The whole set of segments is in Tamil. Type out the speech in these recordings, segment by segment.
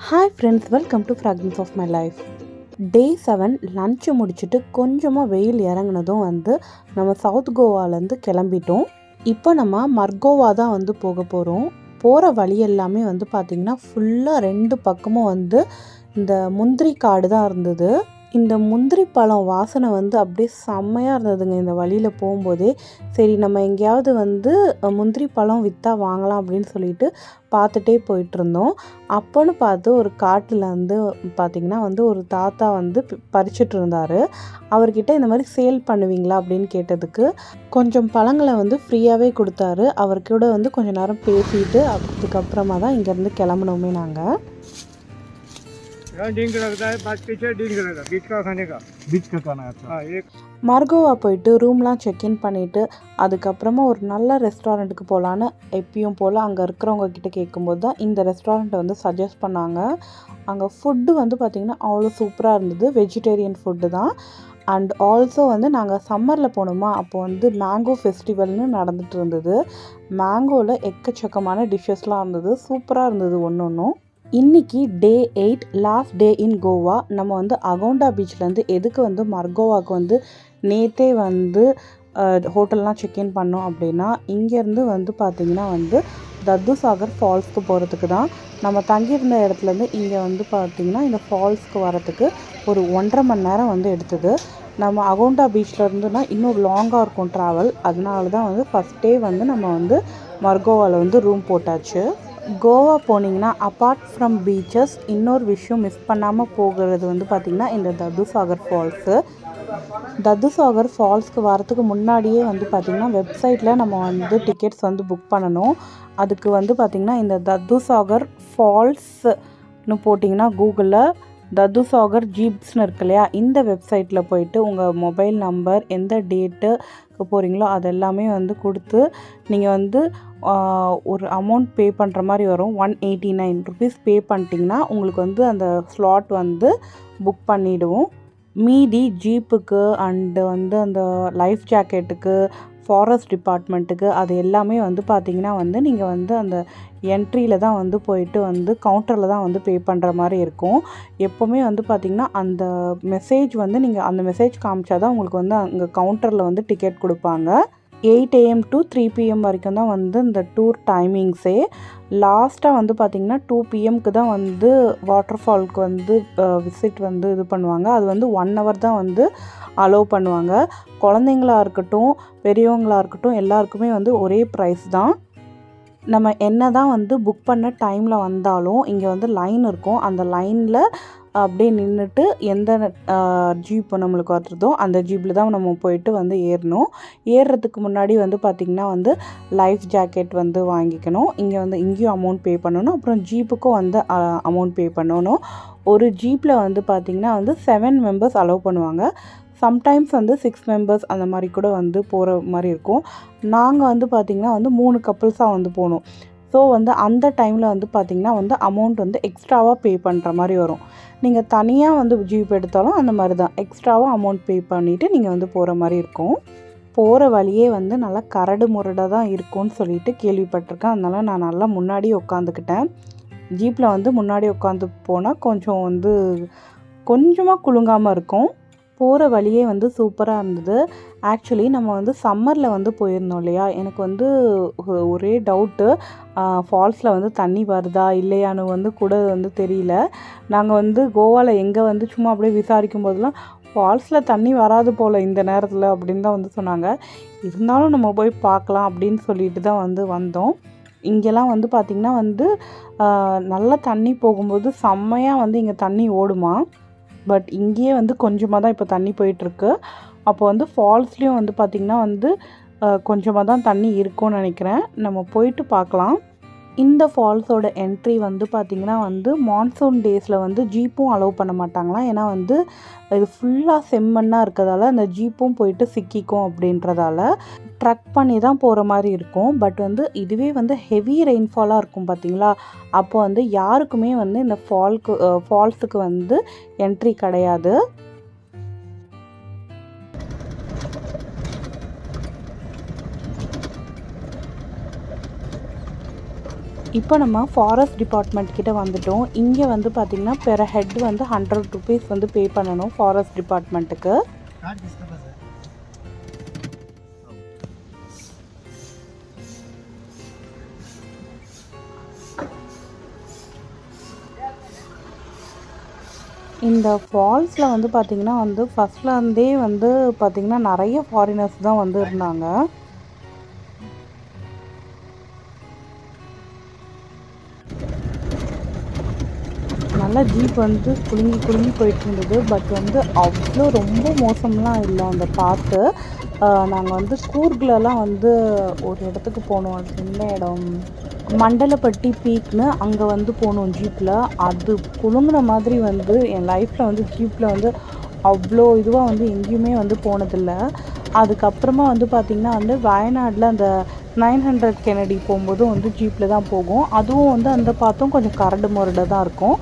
Hi friends, welcome to fragrance of my life. Day 7 lunch முடிச்சுட்டு கொஞ்சமாக வெயில் இறங்குனதும் நம்ம சவுத் கோவாலேருந்து கிளம்பிட்டோம். இப்போ நம்ம மர்கோவா தான் போக போகிறோம். போகிற வழி எல்லாமே பார்த்திங்கன்னா ஃபுல்லாக 2 பக்கமும் இந்த முந்திரி காடு தான் இருந்தது. இந்த முந்திரி பழம் வாசனை அப்படியே செம்மையாக இருந்ததுங்க. இந்த வழியில் போகும்போதே சரி நம்ம எங்கேயாவது முந்திரி பழம் விற்றா வாங்கலாம் அப்படின்னு சொல்லிட்டு பார்த்துட்டே போயிட்டுருந்தோம். அப்போன்னு பார்த்து ஒரு காட்டில் பார்த்திங்கன்னா ஒரு தாத்தா பறிச்சுட்டு இருந்தார். அவர்கிட்ட இந்த மாதிரி சேல் பண்ணுவீங்களா அப்படின்னு கேட்டதுக்கு கொஞ்சம் பழங்களை ஃப்ரீயாகவே கொடுத்தாரு. அவர்கூட கொஞ்சம் நேரம் பேசிட்டு அதுக்கப்புறமா தான் இங்கேருந்து கிளம்புனோமே நாங்கள். மர்கோவா போயிட்டு ரூம்லாம் செக்இன் பண்ணிவிட்டு அதுக்கப்புறமா ஒரு நல்ல ரெஸ்டாரண்ட்டுக்கு போகலான்னு எப்பயும் போல் அங்கே இருக்கிறவங்க கிட்ட கேட்கும்போது தான் இந்த ரெஸ்டாரண்ட்டை சஜஸ்ட் பண்ணாங்க. அங்கே ஃபுட்டு பார்த்திங்கன்னா அவ்வளோ சூப்பராக இருந்தது. வெஜிடேரியன் ஃபுட்டு தான். அண்ட் ஆல்சோ நாங்கள் சம்மரில் போனோமா, அப்போ மேங்கோ ஃபெஸ்டிவல்னு நடந்துகிட்டு இருந்தது. மேங்கோவில் எக்கச்சக்கமான டிஷ்ஷஸ்லாம் இருந்தது. சூப்பராக இருந்தது ஒன்று ஒன்றும். இன்றைக்கி டே 8 லாஸ்ட் டே இன் கோவா. நம்ம அகோண்டா பீச்லேருந்து எதுக்கு மர்கோவாவுக்கு நேற்றே ஹோட்டல்லாம் செக்இன் பண்ணோம் அப்படின்னா இங்கேருந்து பார்த்திங்கன்னா தத்துசாகர் ஃபால்ஸ்க்கு போகிறதுக்கு தான். நம்ம தங்கியிருந்த இடத்துலேருந்து இங்கே பார்த்திங்கன்னா இந்த ஃபால்ஸ்க்கு வரத்துக்கு ஒரு 1.5 மணி நேரம் எடுத்தது. நம்ம அகோண்டா பீச்சில் இருந்துன்னா இன்னும் லாங்காக இருக்கும் ட்ராவல். அதனால தான் ஃபஸ்ட் டே நம்ம மர்கோவாவில் ரூம் போட்டாச்சு. கோவா போனீங்கன்னா அப்பார்ட் ஃப்ரம் பீச்சஸ் இன்னொரு விஷயம் மிஸ் பண்ணாமல் போகிறது பார்த்திங்கன்னா இந்த தத்துசாகர் ஃபால்ஸு. தத்துசாகர் ஃபால்ஸ்க்கு வரத்துக்கு முன்னாடியே பார்த்திங்கன்னா வெப்சைட்டில் நம்ம டிக்கெட்ஸ் புக் பண்ணணும். அதுக்கு பார்த்திங்கன்னா இந்த தத்துசாகர் ஃபால்ஸ்னு போட்டிங்கன்னா கூகுளில் தத்துசாகர் ஜீப்ஸ்னு இருக்கு இல்லையா, இந்த வெப்சைட்டில் போயிட்டு உங்கள் மொபைல் நம்பர் எந்த டேட்டுக்கு போகிறீங்களோ அதெல்லாமே கொடுத்து நீங்கள் ஒரு அமௌண்ட் பே பண்ணுற மாதிரி வரும். 189 ருபீஸ் பே பண்ணிட்டிங்கன்னா உங்களுக்கு அந்த ஸ்லாட் புக் பண்ணிவிடுவோம். மீதி ஜீப்புக்கு அண்டு அந்த லைஃப் ஜாக்கெட்டுக்கு ஃபாரஸ்ட் டிபார்ட்மெண்ட்டுக்கு அது எல்லாமே பார்த்திங்கன்னா நீங்கள் அந்த என்ட்ரியில் தான் போயிட்டு கவுண்டரில் தான் பே பண்ணுற மாதிரி இருக்கும். எப்போவுமே பார்த்திங்கன்னா அந்த மெசேஜ் நீங்கள் அந்த மெசேஜ் காமிச்சா தான் உங்களுக்கு அங்கே கவுண்டரில் டிக்கெட் கொடுப்பாங்க. 8 AM to 3 PM வரைக்கும் தான் இந்த டூர் டைமிங்ஸே. லாஸ்ட்டாக பார்த்திங்கன்னா 2 PMக்கு தான் வாட்டர் ஃபால்க்கு விசிட் இது பண்ணுவாங்க. அது 1 hour தான் அலோவ் பண்ணுவாங்க. குழந்தைங்களா இருக்கட்டும் பெரியவங்களா இருக்கட்டும் எல்லாருக்குமே ஒரே ப்ரைஸ் தான். நம்ம என்ன தான் புக் பண்ண டைமில் வந்தாலும் இங்கே லைன் இருக்கும். அந்த லைனில் அப்படியே நின்றுட்டு எந்த ஜீப் நம்மளுக்கு வருதோ அந்த ஜீப்பில் தான் நம்ம போயிட்டு ஏறணும். ஏறுறதுக்கு முன்னாடி பார்த்திங்கன்னா லைஃப் ஜாக்கெட் வாங்கிக்கணும். இங்கேயும் அமௌண்ட் பே பண்ணணும். அப்புறம் ஜீப்புக்கும் அமௌண்ட் பே பண்ணணும். ஒரு ஜீப்பில் பார்த்திங்கன்னா 7 members அலோவ் பண்ணுவாங்க. சம்டைம்ஸ் 6 members அந்த மாதிரி கூட போகிற மாதிரி இருக்கும். நாங்கள் பார்த்திங்கன்னா 3 கப்புள்ஸாக போனோம். ஸோ அந்த டைமில் பார்த்திங்கன்னா அமௌண்ட் எக்ஸ்ட்ராவாக பே பண்ணுற மாதிரி வரும். நீங்கள் தனியாக ஜீப் எடுத்தாலும் அந்த மாதிரி தான் எக்ஸ்ட்ராவாக அமௌண்ட் பே பண்ணிவிட்டு நீங்கள் போகிற மாதிரி இருக்கும். போகிற வழியே நல்லா கரடு முரடாக தான் இருக்கும்னு சொல்லிட்டு கேள்விப்பட்டிருக்கேன். அதனால் நான் நல்லா முன்னாடி உட்காந்துக்கிட்டேன். ஜீப்பில் முன்னாடி உட்காந்து போனால் கொஞ்சம் கொஞ்சமாக குலுங்காமல் இருக்கும். போகிற வழியே சூப்பராக இருந்தது. ஆக்சுவலி நம்ம சம்மரில் போயிருந்தோம் இல்லையா, எனக்கு ஒரே டவுட்டு ஃபால்ஸில் தண்ணி வருதா இல்லையான்னு கூட தெரியல. நாங்கள் கோவாவில் எங்கே சும்மா அப்படியே விசாரிக்கும் போதெல்லாம் ஃபால்ஸில் தண்ணி வராது போல் இந்த நேரத்தில் அப்படின்னு தான் சொன்னாங்க. இருந்தாலும் நம்ம போய் பார்க்கலாம் அப்படின்னு சொல்லிட்டு தான் வந்தோம். இங்கெல்லாம் பார்த்திங்கன்னா நல்லா தண்ணி போகும்போது செம்மையாக இங்கே தண்ணி ஓடுமா. பட் இங்கேயே கொஞ்சமாக தான் இப்போ தண்ணி போயிட்டுருக்கு. அப்போ ஃபால்ஸ்லேயும் பார்த்திங்கன்னா கொஞ்சமாக தான் தண்ணி இருக்கும்னு நினைக்கிறேன். நம்ம போயிட்டு பார்க்கலாம். இந்த ஃபால்ஸோட என்ட்ரி பார்த்திங்கன்னா மான்சூன் டேஸில் ஜீப்பும் அலோவ் பண்ண மாட்டாங்களாம். ஏன்னா இது ஃபுல்லாக செம்மண்ணாக இருக்கிறதால அந்த ஜீப்பும் போயிட்டு சிக்கிக்கும் அப்படின்றதால ட்ரக் பண்ணி தான் போகிற மாதிரி இருக்கும். பட் இதுவே ஹெவி ரெயின்ஃபாலாக இருக்கும் பார்த்திங்களா, அப்போ யாருக்குமே இந்த ஃபால்ஸுக்கு என்ட்ரி கிடையாது. இப்போ நம்ம ஃபாரஸ்ட் டிபார்ட்மெண்ட் கிட்ட வந்துட்டோம். இங்கே வந்து பார்த்திங்கன்னா பெர் ஹெட் வந்து 100 ருபீஸ் வந்து பே பண்ணணும் ஃபாரஸ்ட் டிபார்ட்மெண்ட்டுக்கு. இந்த ஃபால்ஸில் வந்து பார்த்திங்கன்னா வந்து ஃபஸ்ட்லேருந்தே வந்து பார்த்திங்கன்னா நிறைய ஃபாரினர்ஸ் தான் வந்து இருந்தாங்க. நல்லா ஜீப் வந்து குலுங்கி போயிட்டு இருந்தது. பட் வந்து அவ்வளோ ரொம்ப மோசம்லாம் இல்லை அந்த பாத்து. நாங்கள் வந்து கூர்க்லலாம் வந்து ஒரு இடத்துக்கு போனோம். அது என்ன இடம், மண்டலப்பட்டி பீக்னு, அங்கே வந்து போனோம் ஜீப்பில். அது குலுங்குன மாதிரி வந்து என் லைஃப்பில் வந்து ஜீப்பில் வந்து அவ்வளோ இதுவாக வந்து எங்கேயுமே வந்து போனதில்லை. அதுக்கப்புறமா வந்து பார்த்திங்கன்னா வந்து வயநாட்டில் அந்த 900 கெனடி போகும்போதும் வந்து ஜீப்பில் தான் போகும். அதுவும் வந்து அந்த பாத்தும் கொஞ்சம் கரடு முரடாக தான் இருக்கும்.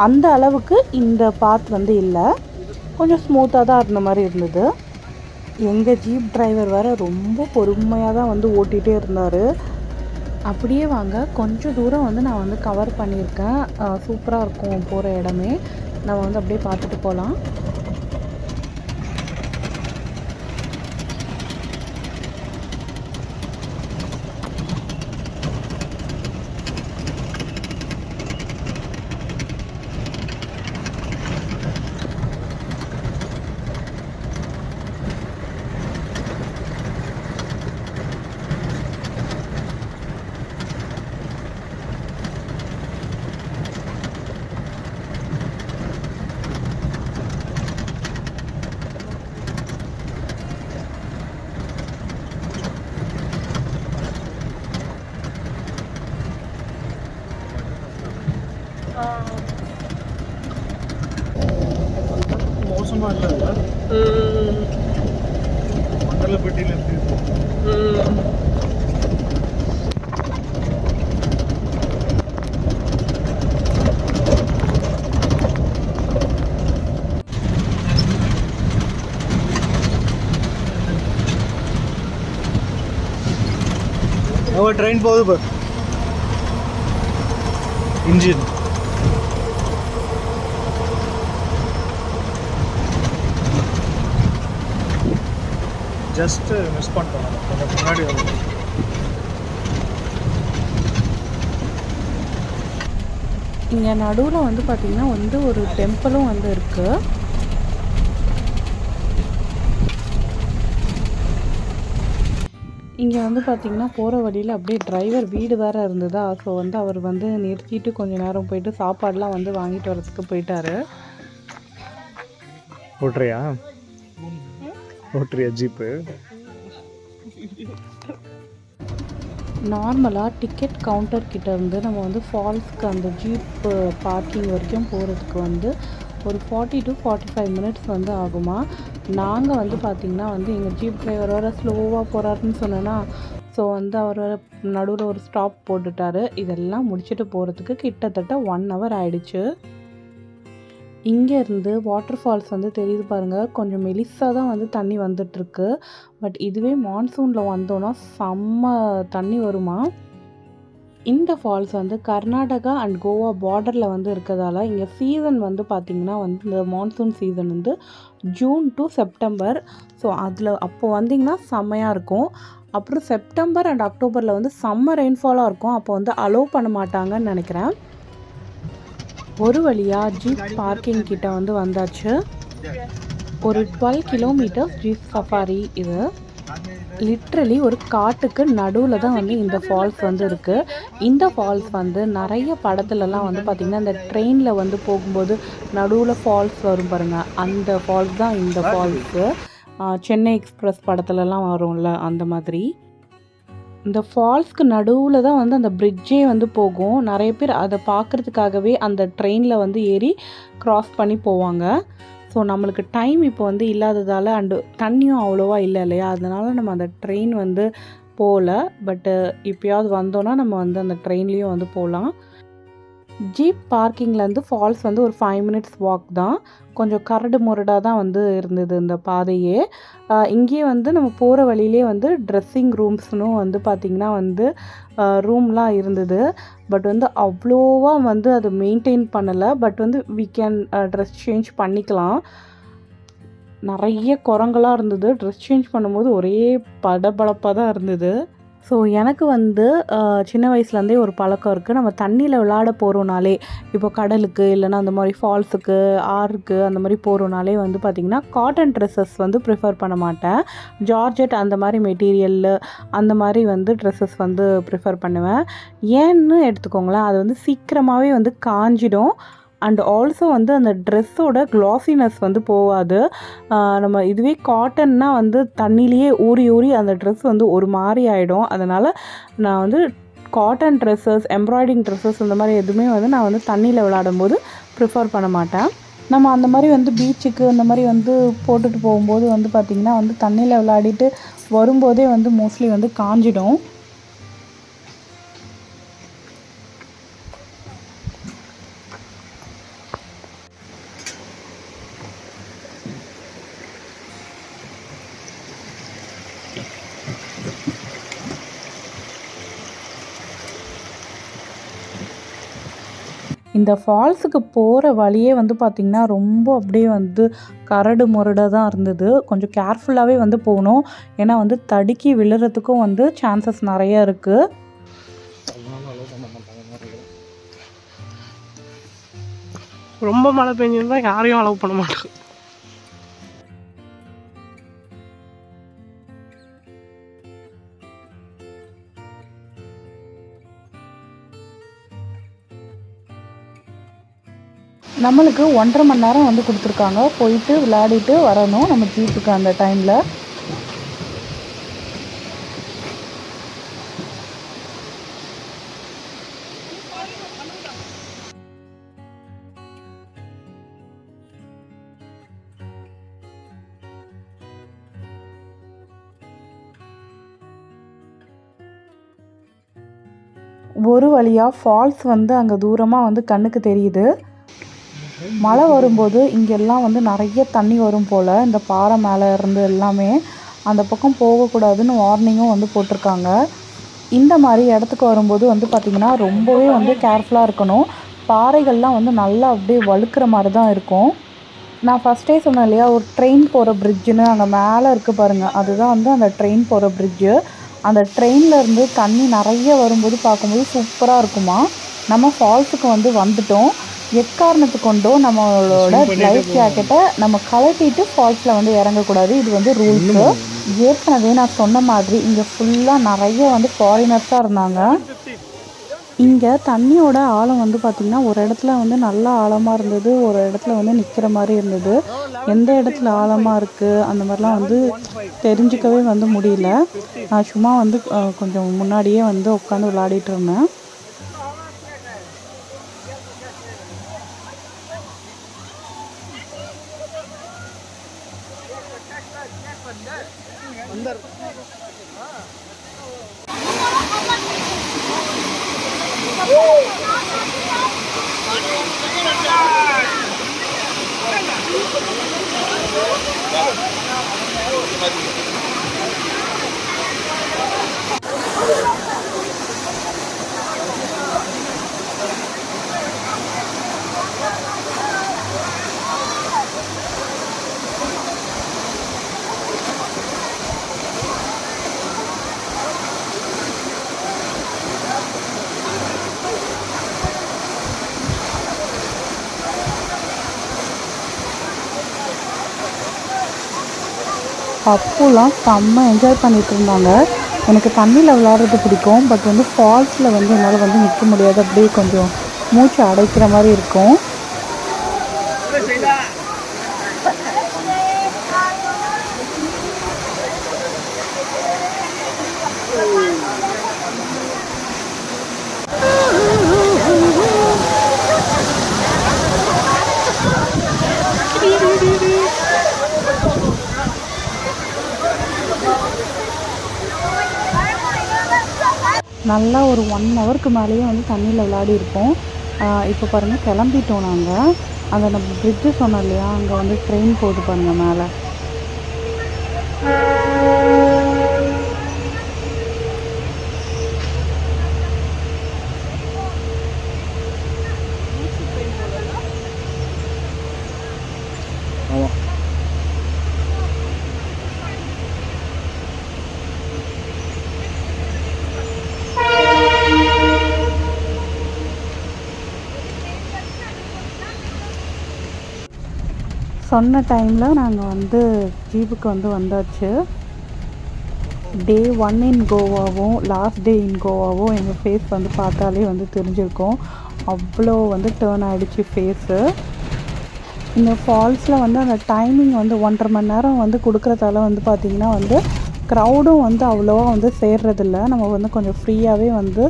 அந்த அளவுக்கு இந்த பாத் வந்து இல்லை, கொஞ்சம் ஸ்மூத்தாக தான் இருந்த மாதிரி இருந்தது. எங்கள் ஜீப் டிரைவர் வேறு ரொம்ப பொறுமையாக தான் வந்து ஓட்டிகிட்டே இருந்தார். அப்படியே வாங்க, கொஞ்சம் தூரம் வந்து நான் வந்து கவர் பண்ணியிருக்கேன். சூப்பராக இருக்கும் போகிற இடமே. நம்ம வந்து அப்படியே பார்த்துட்டு போகலாம். மோசமாக இல்லை, மண்டலப்பட்டியில் இருக்குது. ட்ரெயின் போகுது பார், இன்ஜின் ஜஸ்ட்டு மிஸ் பண்ணிட்டோம். கொஞ்சம் முன்னாடி வந்து இங்கே நடுவில் வந்து பார்த்திங்கன்னா வந்து ஒரு டெம்பிளும் வந்து இருக்குது. இங்கே வந்து பார்த்திங்கன்னா போகிற வழியில் அப்படியே டிரைவர் வீடு வேறு இருந்ததா. ஸோ வந்து அவர் வந்து நிறுத்திட்டு கொஞ்சம் நேரம் போயிட்டு சாப்பாடெலாம் வந்து வாங்கிட்டு வரதுக்கு போயிட்டார். ஓட்டுறியா ஜீப்பு? நார்மலாக டிக்கெட் கவுண்டர் கிட்ட இருந்து நம்ம வந்து ஃபால்ஸ்க்கு அந்த ஜீப் பார்க்கிங் வரைக்கும் போகிறதுக்கு வந்து ஒரு 40 to 45 மினிட்ஸ் வந்து ஆகுமா. நாங்கள் வந்து பார்த்திங்கன்னா வந்து எங்கள் ஜீப் டிரைவர் வேறு ஸ்லோவாக போகிறாருன்னு சொன்னேன்னா, ஸோ வந்து அவர் நடுவில் ஒரு ஸ்டாப் போட்டுட்டார். இதெல்லாம் முடிச்சுட்டு போகிறதுக்கு கிட்டத்தட்ட 1 hour ஆயிடுச்சு. இங்கேருந்து வாட்டர் ஃபால்ஸ் வந்து தெரியுது பாருங்கள், கொஞ்சம் மெலிசாக தான் வந்து தண்ணி வந்துட்டுருக்கு. பட் இதுவே மான்சூனில் வந்தோன்னா செம்ம தண்ணி வருமா. இந்த ஃபால்ஸ் வந்து கர்நாடகா அண்ட் கோவா பார்டரில் வந்து இருக்கிறதால இங்கே சீசன் வந்து பார்த்திங்கன்னா வந்து இந்த மான்சூன் சீசன் வந்து ஜூன் டு செப்டம்பர். ஸோ அதில் அப்போ வந்திங்கன்னா செம்மையாக இருக்கும். அப்புறம் செப்டம்பர் அண்ட் அக்டோபரில் வந்து செம்ம ரெயின்ஃபாலாக இருக்கும். அப்போ வந்து அலோவ் பண்ண மாட்டாங்கன்னு நினைக்கிறேன். ஒரு வழியாக ஜீப் பார்க்கிங் கிட்ட வந்து வந்தாச்சு. ஒரு 12 கிலோமீட்டர் ஜீப் சஃபாரி. இது லிட்ரலி ஒரு காட்டுக்கு நடுவில் தான் வந்து இந்த ஃபால்ஸ் வந்து இருக்குது. இந்த ஃபால்ஸ் வந்து நிறைய படத்துலலாம் வந்து பார்த்திங்கன்னா இந்த ட்ரெயினில் வந்து போகும்போது நடுவில் ஃபால்ஸ் வரும் பாருங்கள், அந்த ஃபால்ஸ் தான் இந்த ஃபால்ஸு. சென்னை எக்ஸ்பிரஸ் படத்துலலாம் வரும்ல, அந்த மாதிரி. இந்த ஃபால்ஸ்க்கு நடுவில் தான் வந்து அந்த பிரிட்ஜே வந்து போகும். நிறைய பேர் அதை பார்க்குறதுக்காகவே அந்த ட்ரெயினில் வந்து ஏறி க்ராஸ் பண்ணி போவாங்க. ஸோ நம்மளுக்கு டைம் இப்போ வந்து இல்லாததால் அண்டு தண்ணியும் அவ்வளோவா இல்லை இல்லையா, அதனால் நம்ம அந்த ட்ரெயின் வந்து போகல. பட்டு இப்போயாவது வந்தோன்னா நம்ம வந்து அந்த ட்ரெயின்லேயும் வந்து போகலாம். ஜீப் பார்க்கிங்லேருந்து ஃபால்ஸ் வந்து ஒரு 5 மினிட்ஸ் வாக் தான். கொஞ்சம் கரடு முரடாக தான் வந்து இருந்தது இந்த பாதையே. இங்கேயே வந்து நம்ம போகிற வழியிலே வந்து ட்ரெஸ்ஸிங் ரூம்ஸ்னும் வந்து பார்த்திங்கன்னா வந்து ரூம்லாம் இருந்தது. பட் வந்து அவ்வளோவா வந்து அது மெயின்டைன் பண்ணலை. பட் வந்து வி கேன் ட்ரெஸ் சேஞ்ச் பண்ணிக்கலாம். நிறைய குரங்கெல்லாம் இருந்தது. ட்ரெஸ் சேஞ்ச் பண்ணும்போது ஒரே படபடப்பாக தான் இருந்தது. ஸோ எனக்கு வந்து சின்ன வயசுலேருந்தே ஒரு பழக்கம் இருக்குது. நம்ம தண்ணியில் விளையாட போகிறோனாலே, இப்போ கடலுக்கு இல்லைன்னா அந்த மாதிரி ஃபால்ஸுக்கு, ஆறுக்கு அந்த மாதிரி போகிறோனாலே வந்து பார்த்திங்கன்னா காட்டன் ட்ரெஸ்ஸஸ் வந்து ப்ரிஃபர் பண்ண மாட்டேன். ஜார்ஜெட் அந்த மாதிரி மெட்டீரியல் அந்த மாதிரி வந்து ட்ரெஸ்ஸஸ் வந்து ப்ரிஃபர் பண்ணுவேன். ஏன்னு எடுத்துக்கோங்களேன், அது வந்து சீக்கிரமாகவே வந்து காஞ்சிடும். அண்ட் ஆல்சோ வந்து அந்த ட்ரெஸ்ஸோட க்ளாஸினஸ் வந்து போகாது. நம்ம இதுவே காட்டன்னா வந்து தண்ணியிலேயே ஊறி ஊறி அந்த ட்ரெஸ் வந்து ஒரு மாதிரி ஆகிடும். அதனால் நான் வந்து காட்டன் ட்ரெஸ்ஸஸ், எம்ப்ராய்டிங் ட்ரெஸ்ஸஸ் இந்த மாதிரி எதுவுமே வந்து நான் வந்து தண்ணியில் விளையாடும்போது ப்ரிஃபர் பண்ண மாட்டேன். நம்ம அந்த மாதிரி வந்து பீச்சுக்கு அந்த மாதிரி வந்து போட்டுட்டு போகும்போது வந்து பார்த்திங்கன்னா வந்து தண்ணியில் விளையாடிட்டு வரும்போதே வந்து மோஸ்ட்லி வந்து காஞ்சிடும். இந்த ஃபால்ஸுக்கு போகிற வழியே வந்து பார்த்திங்கன்னா ரொம்ப அப்படியே வந்து கரடு முரடாக தான் இருந்தது. கொஞ்சம் கேர்ஃபுல்லாகவே வந்து போகணும். ஏன்னா வந்து தடுக்கி விழுறதுக்கும் வந்து சான்சஸ் நிறையா இருக்குது. ரொம்ப மழை பெஞ்சிருந்தா யாரையும் அலோவ் பண்ண மாட்டோம். நம்மளுக்கு 1.5 மணி நேரம் வந்து கொடுத்துருக்காங்க. போயிட்டு விளையாடிட்டு வரணும் நம்ம ஜீப்புக்கு அந்த டைமில். ஒரு வழியாக ஃபால்ஸ் வந்து அங்கே தூரமாக வந்து கண்ணுக்கு தெரியுது. மழை வரும்போது இங்கெல்லாம் வந்து நிறைய தண்ணி வரும் போல். இந்த பாறை மேலே இருந்து எல்லாமே அந்த பக்கம் போகக்கூடாதுன்னு வார்னிங்கும் வந்து போட்டிருக்காங்க. இந்த மாதிரி இடத்துக்கு வரும்போது வந்து பார்த்திங்கன்னா ரொம்பவே வந்து கேர்ஃபுல்லாக இருக்கணும். பாறைகள்லாம் வந்து நல்லா அப்படியே வழுக்கிற மாதிரி தான் இருக்கும். நான் ஃபஸ்ட்டே சொன்னேன் இல்லையா, ஒரு ட்ரெயின் போகிற பிரிட்ஜுன்னு அங்கே மேலே இருக்குது பாருங்கள், அதுதான் வந்து அந்த ட்ரெயின் போகிற பிரிட்ஜு. அந்த ட்ரெயினில் இருந்து தண்ணி நிறைய வரும்போது பார்க்கும்போது சூப்பராக இருக்குமா. நம்ம ஃபால்ஸுக்கு வந்து வந்துட்டோம். எக்காரணத்து கொண்டோ நம்மளோட லைஃப் ஜாக்கெட்டை நம்ம கழட்டிட்டு ஃபால்ஸில் வந்து இறங்கக்கூடாது. இது வந்து ரூல்ஸு. ஏற்கனவே நான் சொன்ன மாதிரி இங்கே ஃபுல்லாக நிறைய வந்து ஃபாரினர்ஸாக இருந்தாங்க. இங்கே தண்ணியோட ஆழம் வந்து பார்த்திங்கன்னா ஒரு இடத்துல வந்து நல்லா ஆழமாக இருந்தது, ஒரு இடத்துல வந்து நிற்கிற மாதிரி இருந்தது. எந்த இடத்துல ஆழமாக இருக்குது அந்த மாதிரிலாம் வந்து தெரிஞ்சிக்கவே வந்து முடியல. நான் சும்மா வந்து கொஞ்சம் முன்னாடியே வந்து உட்காந்து விளையாடிட்டு இருந்தேன். அப்புலாம் செம்ம என்ஜாய் பண்ணிகிட்டு இருந்தாங்க. எனக்கு தண்ணியில் விளையாடுறது பிடிக்கும். பட் வந்து ஃபால்ஸில் வந்து என்னால் வந்து நிற்க முடியாது. அப்படியே கொஞ்சம் மூச்சு அடைக்கிற மாதிரி இருக்கும். நல்லா ஒரு 1 ஹவருக்கு மேலேயே வந்து தண்ணியில் விளையாடி இருப்போம். இப்போ பாருங்கள் கிளம்பிட்டோம் நாங்கள். அங்கே நம்ம பிரிட்ஜு சொன்னோம் இல்லையா, அங்கே வந்து ட்ரெயின் போகுது பாருங்கள் மேலே. ஆமாம். சொன்ன டைமில் நாங்கள் வந்து ஜீப்புக்கு வந்து வந்தாச்சு. டே 1 இன் கோவாவும் லாஸ்ட் டே இன் கோவாவும் எங்கள் ஃபேஸ் வந்து பார்த்தாலே வந்து தெரிஞ்சிருக்கும். அவ்வளோ வந்து டேர்ன் ஆகிடுச்சு ஃபேஸு. இந்த ஃபால்ஸில் வந்து அந்த டைமிங் வந்து 1.5 மணி நேரம் வந்து கொடுக்குறதால வந்து பார்த்திங்கன்னா வந்து க்ரௌடும் வந்து அவ்வளோவா வந்து சேர்றதில்ல. நம்ம வந்து கொஞ்சம் ஃப்ரீயாகவே வந்து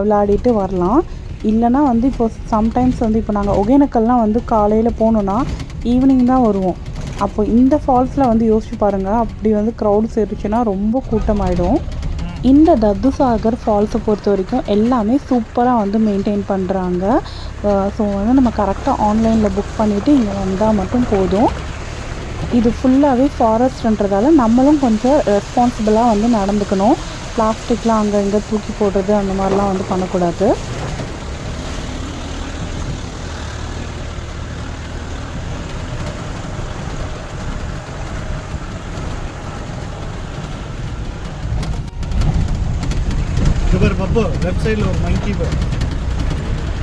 விளையாடிட்டு வரலாம். இல்லைனா வந்து இப்போ சம்டைம்ஸ் வந்து இப்போ நாங்கள் ஒகேனக்கல்லாம் வந்து காலையில் போனோன்னா ஈவினிங் தான் வருவோம். அப்போ இந்த ஃபால்ஸில் வந்து யோசிச்சு பாருங்கள், அப்படி வந்து க்ரௌடு சேருச்சுன்னா ரொம்ப கூட்டமாயிடும். இந்த தத்துசாகர் ஃபால்ஸை பொறுத்த வரைக்கும் எல்லாமே சூப்பராக வந்து மெயின்டைன் பண்ணுறாங்க. ஸோ வந்து நம்ம கரெக்டாக ஆன்லைனில் புக் பண்ணிவிட்டு இங்கே வந்தால் மட்டும் போதும். இது ஃபுல்லாகவே ஃபாரஸ்ட்ன்றதால நம்மளும் கொஞ்சம் ரெஸ்பான்சிபிளாக வந்து நடந்துக்கணும். பிளாஸ்டிக்லாம் அங்கே இங்கே தூக்கி போடுறது அந்த மாதிரிலாம் வந்து பண்ணக்கூடாது. இது பப்பு லெஃப்ட் சைடில் ஒரு மங்கி பேர்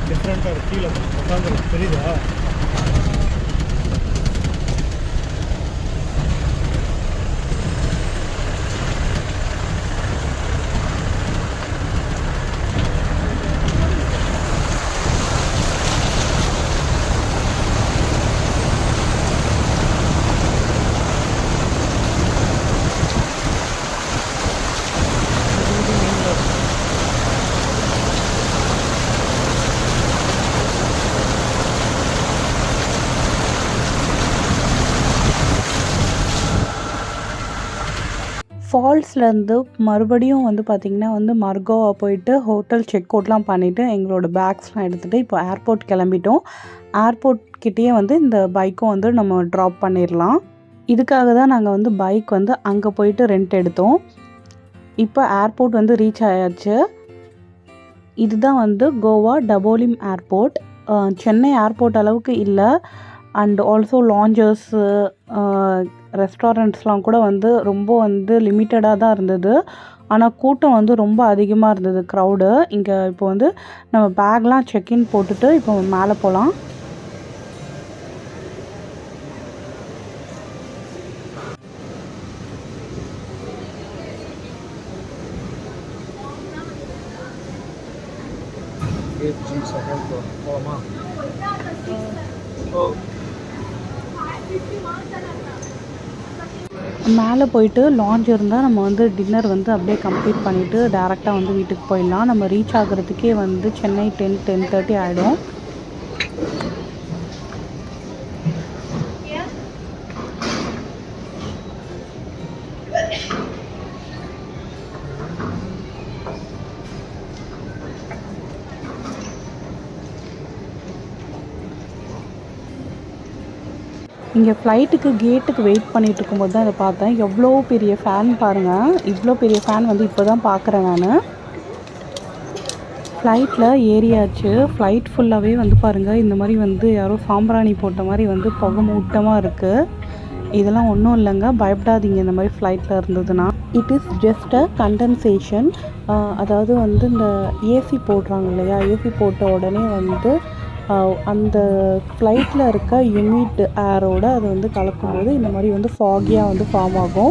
டிஃப்ரெண்ட்டாக கீழே உட்காந்து தெரியுதா? ஃபால்ஸ்லேருந்து மறுபடியும் வந்து பார்த்திங்கன்னா வந்து மர்கோவா போயிட்டு ஹோட்டல் செக் அவுட்லாம் பண்ணிவிட்டு எங்களோட பேக்ஸ்லாம் எடுத்துகிட்டு இப்போ ஏர்போர்ட் கிளம்பிட்டோம். ஏர்போர்ட் கிட்டேயே வந்து இந்த பைக்கும் வந்து நம்ம ட்ராப் பண்ணிடலாம். இதுக்காக தான் நாங்கள் வந்து பைக் வந்து அங்கே போயிட்டு ரெண்ட் எடுத்தோம். இப்போ ஏர்போர்ட் வந்து ரீச் ஆயாச்சு. இதுதான் வந்து கோவா டபோலிம் ஏர்போர்ட். சென்னை ஏர்போர்ட் அளவுக்கு இல்லை. அண்ட் ஆல்சோ லாஞ்சர்ஸு ரெஸ்டாரண்ட்ஸ்லாம் கூட வந்து ரொம்ப வந்து லிமிட்டடாக தான் இருந்தது. ஆனால் கூட்டம் வந்து ரொம்ப அதிகமாக இருந்தது க்ரௌடு. இங்கே இப்போ வந்து நம்ம பேக்லாம் செக்இன் போட்டுட்டு இப்போ மேலே போகலாம். போகலாமா? மேலே போயிட்டு லாஞ்ச் இருந்தால் நம்ம வந்து டின்னர் வந்து அப்படியே கம்ப்ளீட் பண்ணிவிட்டு டேரெக்டாக வந்து வீட்டுக்கு போயிடலாம். நம்ம ரீச் ஆகிறதுக்கே வந்து சென்னை 10-10:30 ஆகிடும். இங்கே ஃப்ளைட்டுக்கு கேட்டுக்கு வெயிட் பண்ணிகிட்டு இருக்கும்போது தான் இதை பார்த்தேன். எவ்வளோ பெரிய ஃபேன் பாருங்கள். இவ்வளோ பெரிய ஃபேன் வந்து இப்போ தான் பார்க்குறேன் நான். ஃப்ளைட்டில் ஏறியாச்சு. ஃப்ளைட் ஃபுல்லாகவே வந்து பாருங்கள் இந்த மாதிரி வந்து யாரோ சாம்பிராணி போட்ட மாதிரி வந்து புகை மூட்டமாக இருக்குது. இதெல்லாம் ஒன்றும் இல்லைங்க, பயப்படாதீங்க இந்த மாதிரி ஃப்ளைட்டில் இருந்ததுன்னா. It is just a condensation. அதாவது வந்து இந்த ஏசி போடுறாங்க இல்லையா, ஏசி போட்ட உடனே வந்து அந்த ஃப்ளைட்டில் இருக்க ஹியூமிட் ஏரோட அது வந்து கலக்கும்போது இந்த மாதிரி வந்து ஃபாகியாக வந்து ஃபார்ம் ஆகும்.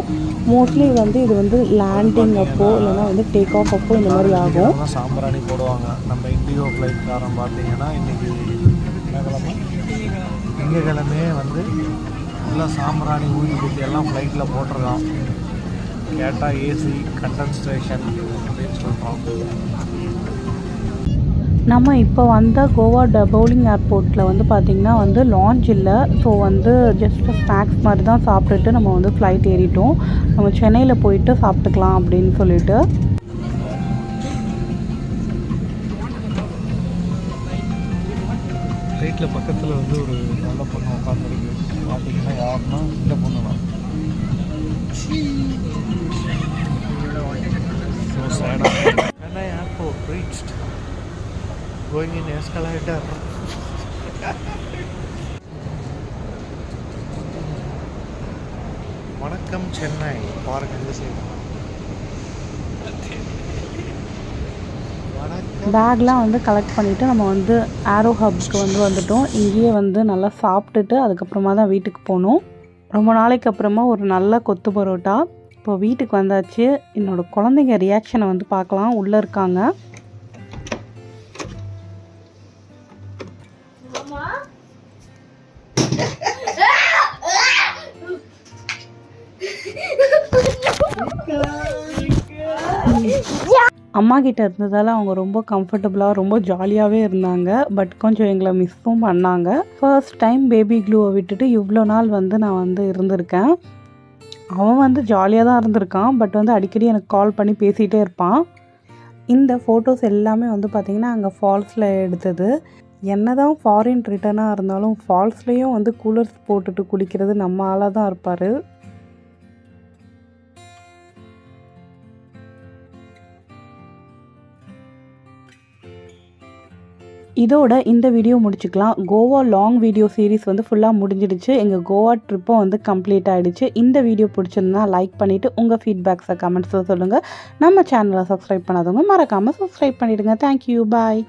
மோஸ்ட்லி வந்து இது வந்து லேண்டிங் அப்போ இல்லைனா வந்து டேக் ஆஃப் அப்போ இந்த மாதிரி ஆகும். சாம்பிராணி போடுவாங்க. நம்ம இண்டிகோ ஃப்ளைட்காரன் பார்த்தீங்கன்னா இன்றைக்கி திங்கக்கிழமே வந்து ஃபுல்லாக சாம்பிராணி ஊதி குத்தி எல்லாம் ஃப்ளைட்டில் போட்டிருக்கான். கேட்டால் ஏசி கண்டென்சேஷன் அப்படின்னு சொல்கிறோம். நம்ம இப்போ வந்த கோவா டபோலிம் ஏர்போர்ட்டில் வந்து பார்த்திங்கன்னா வந்து லாஞ்ச் இல்லை. ஸோ வந்து ஜஸ்ட் ஸ்நாக்ஸ் மாதிரி தான் சாப்பிட்டுட்டு நம்ம வந்து ஃப்ளைட் ஏறிட்டோம். நம்ம சென்னையில் போயிட்டு சாப்பிட்டுக்கலாம் அப்படின்னு சொல்லிட்டு. பீச்சில் பக்கத்தில் வந்து ஒரு நல்ல பொண்ணு உட்காந்துருக்கு. பார்த்தீங்கன்னா யாருன்னா இந்த பொண்ணு தான். ஸோ சேடாக Chennai airport reached. Going in escalator. வணக்கம் சென்னை. பாருங்க இந்த சைடு. பேக்லாம் வந்து கலெக்ட் பண்ணிவிட்டு நம்ம வந்து ஆரோ ஹப்க்கு வந்துட்டோம். இங்கேயே வந்து நல்லா சாப்பிட்டுட்டு அதுக்கப்புறமா தான் வீட்டுக்கு போகணும். ரொம்ப நாளைக்கு அப்புறமா ஒரு நல்ல கொத்து பரோட்டா. இப்போ வீட்டுக்கு வந்தாச்சு. என்னோடய குழந்தைங்க ரியாக்ஷனை வந்து பார்க்கலாம். உள்ளே இருக்காங்க. அம்மா கிட்ட இருந்ததால் அவங்க ரொம்ப கம்ஃபர்டபுளாக ரொம்ப ஜாலியாகவே இருந்தாங்க. பட் கொஞ்சம் எங்களை மிஸ்ஸும் பண்ணாங்க. ஃபர்ஸ்ட் டைம் பேபி க்ளூவை விட்டுட்டு இவ்வளோ நாள் வந்து நான் வந்து இருந்திருக்கேன். அவன் வந்து ஜாலியாக தான் இருந்திருக்கான். பட் வந்து அடிக்கடி எனக்கு கால் பண்ணி பேசிகிட்டே இருப்பான். இந்த ஃபோட்டோஸ் எல்லாமே வந்து பார்த்திங்கன்னா அங்கே ஃபால்ஸில் எடுத்தது. என்ன தான் ஃபாரின் ரிட்டர்னாக இருந்தாலும் ஃபால்ஸ்லேயும் வந்து கூலர்ஸ் போட்டுட்டு குளிக்கிறது நம்ம ஆளாக தான் இருப்பார். இதோட இந்த வீடியோ முடிச்சுக்கலாம். கோவா லாங் வீடியோ சீரிஸ் வந்து ஃபுல்லாக முடிஞ்சிடுச்சு. எங்கள் கோவா ட்ரிப்பும் வந்து கம்ப்ளீட் ஆகிடுச்சு. இந்த வீடியோ பிடிச்சிருந்தா லைக் பண்ணிவிட்டு உங்கள் ஃபீட்பேக்ஸை கமெண்ட்ஸில் சொல்லுங்கள். நம்ம சேனலை சப்ஸ்கிரைப் பண்ணாதவங்க மறக்காமல் சப்ஸ்கிரைப் பண்ணிவிடுங்க. தேங்க்யூ, பாய்.